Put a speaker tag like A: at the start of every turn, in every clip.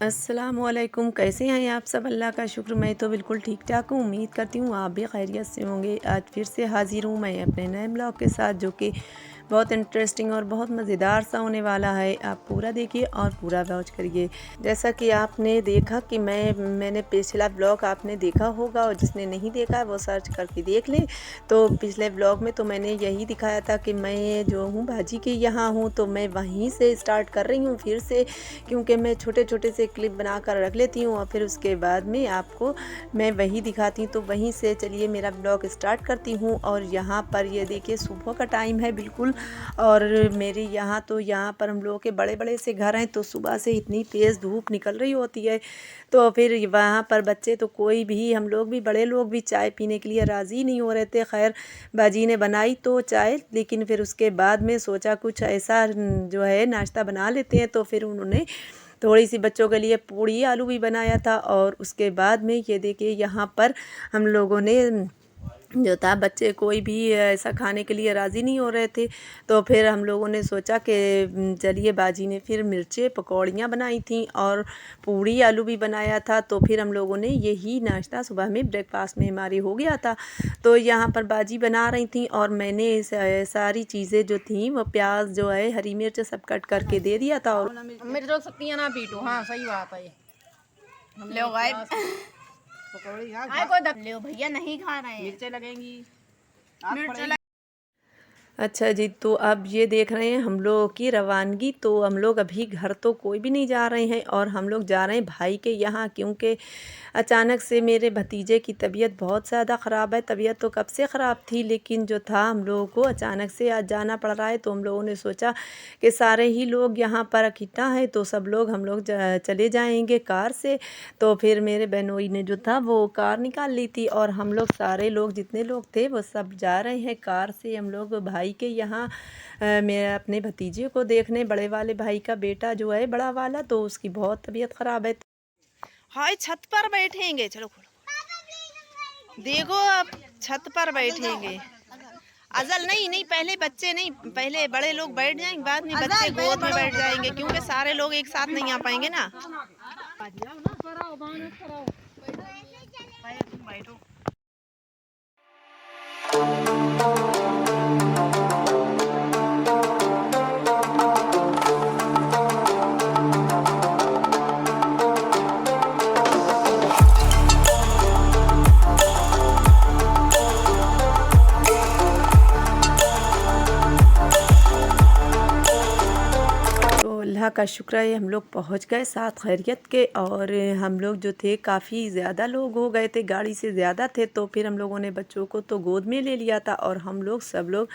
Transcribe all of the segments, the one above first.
A: अस्सलामुअलैकुम, कैसे हैं आप सब? अल्लाह का शुक्र, मैं तो बिल्कुल ठीक ठाक हूँ। उम्मीद करती हूँ आप भी खैरियत से होंगे। आज फिर से हाज़िर हूँ मैं अपने नए ब्लॉग के साथ, जो कि बहुत इंटरेस्टिंग और बहुत मज़ेदार सा होने वाला है। आप पूरा देखिए और पूरा वॉच करिए। जैसा कि आपने देखा कि मैंने पिछला ब्लॉग आपने देखा होगा, और जिसने नहीं देखा है वो सर्च करके देख लें। तो पिछले ब्लॉग में तो मैंने यही दिखाया था कि मैं जो हूँ बाजी के यहाँ हूँ, तो मैं वहीं से स्टार्ट कर रही हूँ फिर से, क्योंकि मैं छोटे छोटे से क्लिप बना कर रख लेती हूँ और फिर उसके बाद में आपको मैं वही दिखाती हूँ। तो वहीं से चलिए मेरा ब्लॉग स्टार्ट करती हूँ। और यहाँ पर ये देखिए सुबह का टाइम है बिल्कुल, और मेरे यहाँ तो यहाँ पर हम लोगों के बड़े बड़े से घर हैं, तो सुबह से इतनी तेज़ धूप निकल रही होती है। तो फिर वहाँ पर बच्चे तो कोई भी, हम लोग भी, बड़े लोग भी चाय पीने के लिए राज़ी नहीं हो रहे थे। खैर बाजी ने बनाई तो चाय, लेकिन फिर उसके बाद में सोचा कुछ ऐसा जो है नाश्ता बना लेते हैं। तो फिर उन्होंने थोड़ी सी बच्चों के लिए पूड़ी आलू भी बनाया था। और उसके बाद में ये देखिए यहाँ पर हम लोगों ने जो था, बच्चे कोई भी ऐसा खाने के लिए राज़ी नहीं हो रहे थे। तो फिर हम लोगों ने सोचा कि चलिए, बाजी ने फिर मिर्चे पकौड़ियाँ बनाई थी और पूड़ी आलू भी बनाया था। तो फिर हम लोगों ने यही नाश्ता सुबह में ब्रेकफास्ट में हमारी हो गया था। तो यहाँ पर बाजी बना रही थी और मैंने सारी चीज़ें जो थी, वो प्याज जो है, हरी मिर्च सब कट करके दे दिया था। और
B: मेरे जो सकती है ना पीटू। हाँ सही बात है। ले गाइस पकौड़ी खा आए कोई ले भैया नहीं खा रहे हैं, मिर्चे लगेंगी। मिर्च
A: अच्छा जी, तो अब ये देख रहे हैं हम लोगों की रवानगी। तो हम लोग अभी घर तो कोई भी नहीं जा रहे हैं, और हम लोग जा रहे हैं भाई के यहाँ, क्योंकि अचानक से मेरे भतीजे की तबीयत बहुत ज़्यादा ख़राब है। तबीयत तो कब से ख़राब थी, लेकिन जो था हम लोगों को अचानक से आज जाना पड़ रहा है। तो हम लोगों ने सोचा कि सारे ही लोग यहाँ पर इकट्ठा हैं, तो सब लोग हम लोग चले जाएंगे कार से। तो फिर मेरे बहनोई ने जो था वो कार निकाल ली थी, और हम लोग सारे लोग जितने लोग थे वो सब जा रहे हैं कार से। हम लोग भाई के यहाँ मैं अपने भतीजे को देखने, बड़े वाले भाई का बेटा जो है, बड़ा वाला, तो उसकी बहुत तबीयत ख़राब है।
B: हाय छत पर बैठेंगे, चलो खोलो। देखो अब छत पर बैठेंगे। अजल नहीं नहीं, पहले बच्चे नहीं, पहले बड़े लोग बैठ जाएंगे, बाद में बच्चे गोद में बैठ जाएंगे, क्योंकि सारे लोग एक साथ नहीं आ पाएंगे ना। तुम बैठो।
A: अल्लाह का शुक्र है, हम लोग पहुंच गए साथ खैरियत के। और हम लोग जो थे काफ़ी ज़्यादा लोग हो गए थे, गाड़ी से ज़्यादा थे। तो फिर हम लोगों ने बच्चों को तो गोद में ले लिया था, और हम लोग सब लोग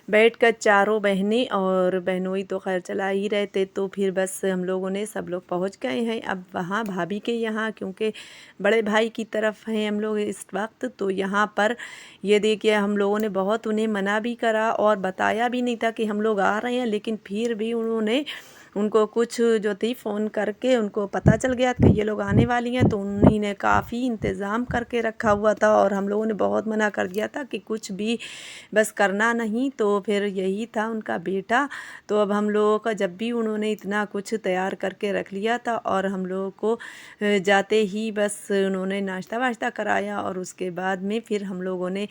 A: बैठकर, चारों बहनें और बहनोई तो खैर चला ही रहे थे। तो फिर बस हम लोगों ने सब लोग पहुंच गए हैं अब वहाँ भाभी के यहाँ, क्योंकि बड़े भाई की तरफ हैं हम लोग इस वक्त। तो यहाँ पर ये देखिए, हम लोगों ने बहुत उन्हें मना भी करा और बताया भी नहीं था कि हम लोग आ रहे हैं, लेकिन फिर भी उन्होंने, उनको कुछ जो थी फ़ोन करके उनको पता चल गया कि ये लोग आने वाली हैं। तो उन्हीं ने काफ़ी इंतज़ाम करके रखा हुआ था, और हम लोगों ने बहुत मना कर दिया था कि कुछ भी बस करना नहीं। तो फिर यही था उनका बेटा। तो अब हम लोगों का, जब भी उन्होंने इतना कुछ तैयार करके रख लिया था, और हम लोगों को जाते ही बस उन्होंने नाश्ता वाश्ता कराया, और उसके बाद में फिर हम लोगों ने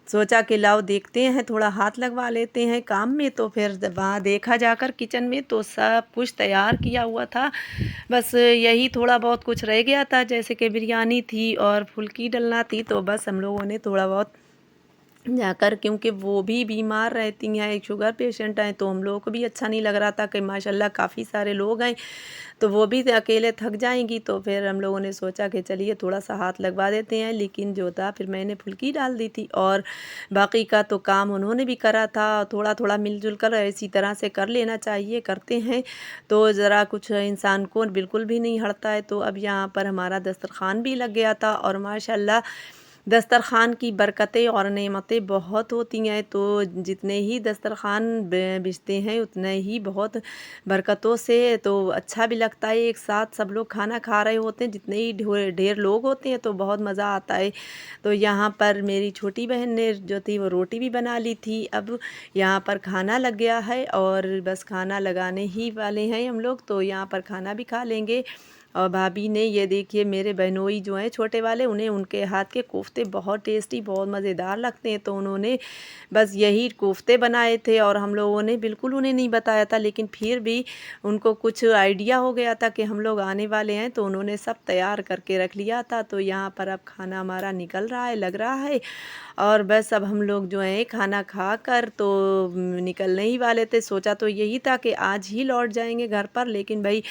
A: सोचा कि लाओ देखते हैं, थोड़ा हाथ लगवा लेते हैं काम में। तो फिर वहाँ देखा जाकर किचन में तो सब कुछ तैयार किया हुआ था, बस यही थोड़ा बहुत कुछ रह गया था, जैसे कि बिरयानी थी और फुल्की डलना थी। तो बस हम लोगों ने थोड़ा बहुत जाकर, क्योंकि वो भी बीमार रहती हैं, एक शुगर पेशेंट हैं, तो हम लोगों को भी अच्छा नहीं लग रहा था कि माशाल्लाह काफ़ी सारे लोग हैं, तो वो भी अकेले थक जाएंगी। तो फिर हम लोगों ने सोचा कि चलिए थोड़ा सा हाथ लगवा देते हैं। लेकिन जो था, फिर मैंने फुल्की डाल दी थी, और बाकी का तो काम उन्होंने भी करा था। थोड़ा थोड़ा मिलजुल कर इसी तरह से कर लेना चाहिए, करते हैं तो ज़रा कुछ इंसान को बिल्कुल भी नहीं हटता है। तो अब यहाँ पर हमारा दस्तरखान भी लग गया था, और माशाल्लाह दस्तरखान की बरकतें और नेमतें बहुत होती हैं। तो जितने ही दस्तरखान बिछते हैं, उतने ही बहुत बरकतों से तो अच्छा भी लगता है। एक साथ सब लोग खाना खा रहे होते हैं, जितने ही ढेर लोग होते हैं, तो बहुत मज़ा आता है। तो यहाँ पर मेरी छोटी बहन ने जो थी वो रोटी भी बना ली थी। अब यहाँ पर खाना लग गया है, और बस खाना लगाने ही वाले हैं हम लोग, तो यहाँ पर खाना भी खा लेंगे। और भाभी ने ये देखिए मेरे बहनोई जो हैं छोटे वाले, उन्हें उनके हाथ के कोफ्ते बहुत टेस्टी बहुत मज़ेदार लगते हैं, तो उन्होंने बस यही कोफ्ते बनाए थे और हम लोगों ने बिल्कुल उन्हें नहीं बताया था, लेकिन फिर भी उनको कुछ आइडिया हो गया था कि हम लोग आने वाले हैं, तो उन्होंने सब तैयार करके रख लिया था। तो यहाँ पर अब खाना हमारा निकल रहा है, लग रहा है, और बस अब हम लोग जो हैं खाना खा कर तो निकलने ही वाले थे। सोचा तो यही था कि आज ही लौट जाएंगे घर पर, लेकिन भाई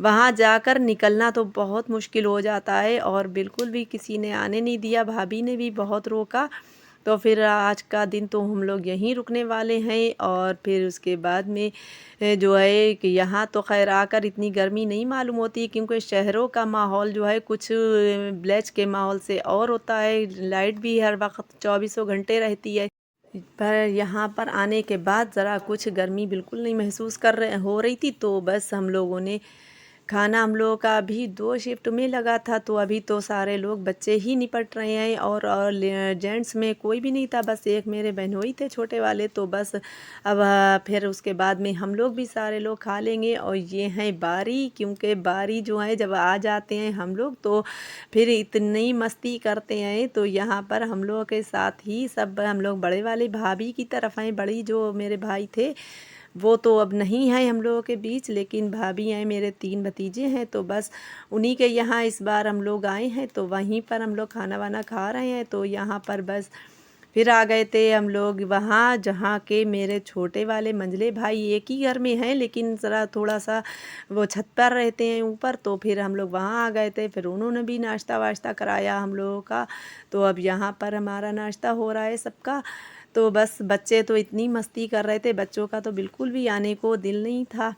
A: वहाँ जाकर निकलना तो बहुत मुश्किल हो जाता है और बिल्कुल भी किसी ने आने नहीं दिया, भाभी ने भी बहुत रोका। तो फिर आज का दिन तो हम लोग यहीं रुकने वाले हैं और फिर उसके बाद में जो है कि यहाँ तो खैर आकर इतनी गर्मी नहीं मालूम होती, क्योंकि शहरों का माहौल जो है कुछ विलेज के माहौल से और होता है। लाइट भी हर वक्त 24 घंटे रहती है, पर यहाँ पर आने के बाद ज़रा कुछ गर्मी बिल्कुल नहीं महसूस हो रही थी। तो बस हम लोगों ने खाना, हम लोगों का अभी 2 शिफ्ट में लगा था, तो अभी तो सारे लोग बच्चे ही निपट रहे हैं और जेंट्स में कोई भी नहीं था, बस एक मेरे बहनोई थे छोटे वाले। तो बस अब फिर उसके बाद में हम लोग भी सारे लोग खा लेंगे। और ये हैं बारी, क्योंकि बारी जो है जब आ जाते हैं हम लोग तो फिर इतनी मस्ती करते हैं। तो यहाँ पर हम लोगों के साथ ही सब हम लोग बड़े वाले भाभी की तरफ हैं, बड़ी जो मेरे भाई थे वो तो अब नहीं है हम लोगों के बीच, लेकिन भाभी हैं, मेरे 3 भतीजे हैं, तो बस उन्हीं के यहाँ इस बार हम लोग आए हैं, तो वहीं पर हम लोग खाना वाना खा रहे हैं। तो यहाँ पर बस फिर आ गए थे हम लोग वहाँ जहाँ के मेरे छोटे वाले मंझले भाई एक ही घर में हैं, लेकिन ज़रा थोड़ा सा वो छत पर रहते हैं ऊपर। तो फिर हम लोग वहाँ आ गए थे, फिर उन्होंने भी नाश्ता वाश्ता कराया हम लोगों का। तो अब यहाँ पर हमारा नाश्ता हो रहा है सबका। तो बस बच्चे तो इतनी मस्ती कर रहे थे, बच्चों का तो बिल्कुल भी आने को दिल नहीं था।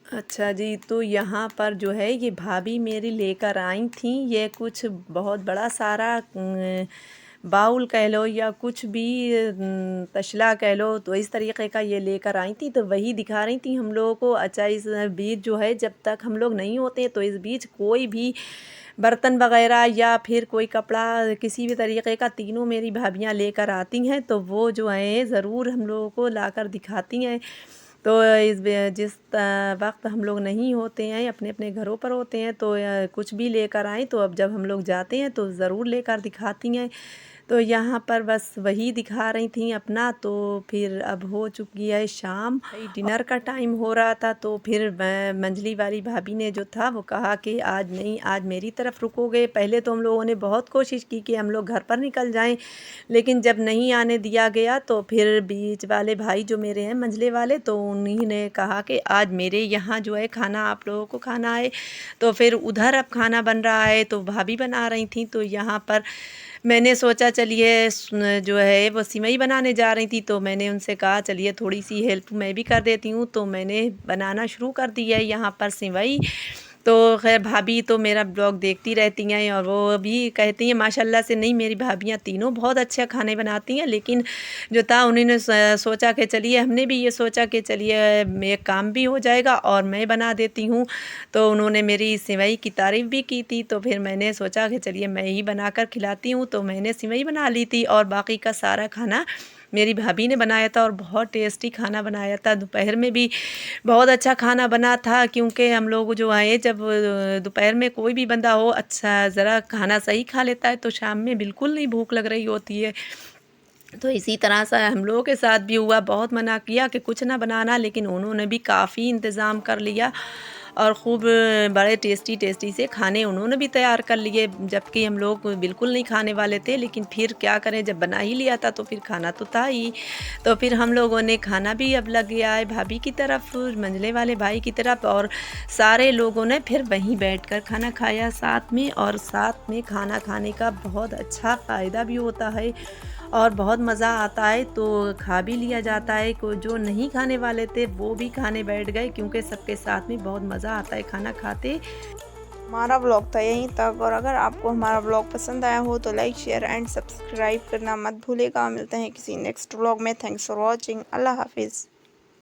A: अच्छा जी, तो यहाँ पर जो है ये भाभी मेरी लेकर आई थी, ये कुछ बहुत बड़ा सारा बाउल कह लो या कुछ भी तसला कह लो, तो इस तरीके का ये लेकर आई थी। तो वही दिखा रही थी हम लोगों को। अच्छा, इस बीच जो है जब तक हम लोग नहीं होते तो इस बीच कोई भी बर्तन वगैरह या फिर कोई कपड़ा किसी भी तरीके का, तीनों मेरी भाभियाँ लेकर आती हैं, तो वो जो है ज़रूर हम लोगों को लाकर दिखाती हैं। तो जिस वक्त हम लोग नहीं होते हैं, अपने अपने घरों पर होते हैं, तो कुछ भी लेकर आएँ, तो अब जब हम लोग जाते हैं तो ज़रूर लेकर दिखाती हैं। तो यहाँ पर बस वही दिखा रही थी अपना। तो फिर अब हो चुकी है शाम, डिनर का टाइम हो रहा था। तो फिर मंझली वाली भाभी ने जो था वो कहा कि आज नहीं, आज मेरी तरफ रुकोगे। पहले तो हम लोगों ने बहुत कोशिश की कि हम लोग घर पर निकल जाएं, लेकिन जब नहीं आने दिया गया तो फिर बीच वाले भाई जो मेरे हैं मंझले वाले, तो उन्हीं ने कहा कि आज मेरे यहाँ जो है खाना आप लोगों को खाना है। तो फिर उधर अब खाना बन रहा है, तो भाभी बना रही थी। तो यहाँ पर मैंने सोचा चलिए जो है वो सिवई बनाने जा रही थी, तो मैंने उनसे कहा चलिए थोड़ी सी हेल्प मैं भी कर देती हूँ। तो मैंने बनाना शुरू कर दिया है यहाँ पर सिवई। तो खैर भाभी तो मेरा ब्लॉग देखती रहती हैं और वो भी कहती हैं माशाल्लाह से, नहीं मेरी भाभियाँ तीनों बहुत अच्छे खाने बनाती हैं। लेकिन जो था उन्होंने सोचा कि चलिए, हमने भी ये सोचा कि चलिए एक काम भी हो जाएगा और मैं बना देती हूँ। तो उन्होंने मेरी सिवई की तारीफ़ भी की थी, तो फिर मैंने सोचा कि चलिए मैं ही बनाकर खिलाती हूँ। तो मैंने सिवई बना ली थी और बाकी का सारा खाना मेरी भाभी ने बनाया था और बहुत टेस्टी खाना बनाया था। दोपहर में भी बहुत अच्छा खाना बना था, क्योंकि हम लोग जो आए, जब दोपहर में कोई भी बंदा हो अच्छा ज़रा खाना सही खा लेता है, तो शाम में बिल्कुल नहीं भूख लग रही होती है। तो इसी तरह से हम लोगों के साथ भी हुआ। बहुत मना किया कि कुछ ना बनाना, लेकिन उन्होंने भी काफ़ी इंतज़ाम कर लिया और ख़ूब बड़े टेस्टी टेस्टी से खाने उन्होंने भी तैयार कर लिए, जबकि हम लोग बिल्कुल नहीं खाने वाले थे। लेकिन फिर क्या करें, जब बना ही लिया था तो फिर खाना तो था ही। तो फिर हम लोगों ने खाना भी अब लग गया है भाभी की तरफ, मंझले वाले भाई की तरफ, और सारे लोगों ने फिर वहीं बैठकर खाना खाया साथ में। और साथ में खाना खाने का बहुत अच्छा फ़ायदा भी होता है और बहुत मज़ा आता है, तो खा भी लिया जाता है। को जो नहीं खाने वाले थे वो भी खाने बैठ गए, क्योंकि सबके साथ में बहुत मज़ा आता है खाना खाते।
B: हमारा व्लॉग था यहीं तक, और अगर आपको हमारा व्लॉग पसंद आया हो तो लाइक शेयर एंड सब्सक्राइब करना मत भूलेगा। मिलते हैं किसी नेक्स्ट व्लॉग में। Thanks for watching. अल्लाह हाफिज़।